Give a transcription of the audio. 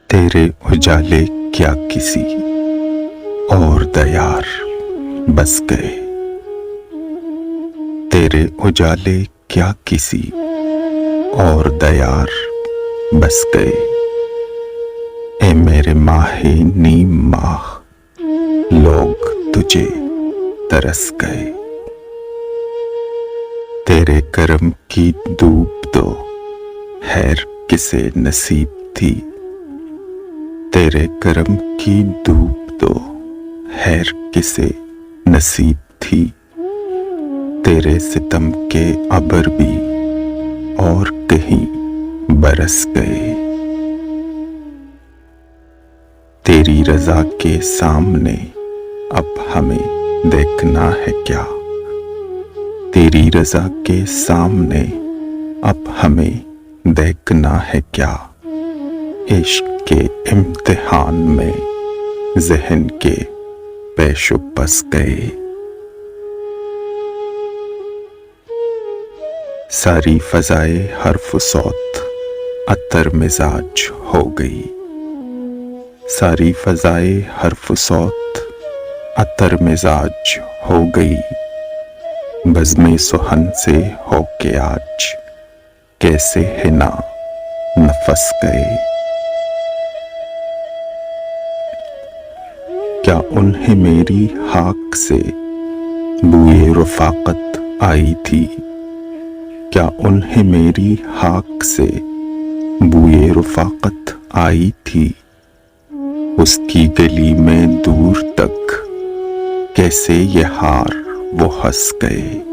तेरे उजाले क्या किसी और दयार बस गए। तेरे उजाले क्या किसी और दयार बस गए। ए मेरे माहे नीम माह, लोग तुझे तरस गए। तेरे करम की धूप तो खैर किसे नसीब थी। तेरे करम की धूप तो खैर किसे नसीब थी। तेरे सितम के अबर भी और कहीं बरस गए। तेरी रजा के सामने अब हमें देखना है क्या। तेरी रजा के सामने अब हमें देखना है क्या। इश्क के इम्तिहान में ज़हन के पेशो बस गए। सारी फ़ज़ाए हर्फ सौत अतर मिजाज हो गई। सारी फ़ज़ाए हर्फ सौत अतर मिजाज हो गई। बज़्मे सुहन से होके आज कैसे हिना नफस गए। क्या उन्हें मेरी हाक से बुए रफ़ाक़त आई थी। क्या उन्हें मेरी हाक से बुए रफ़ाक़त आई थी। उसकी गली में दूर तक कैसे ये हार वो हंस गए।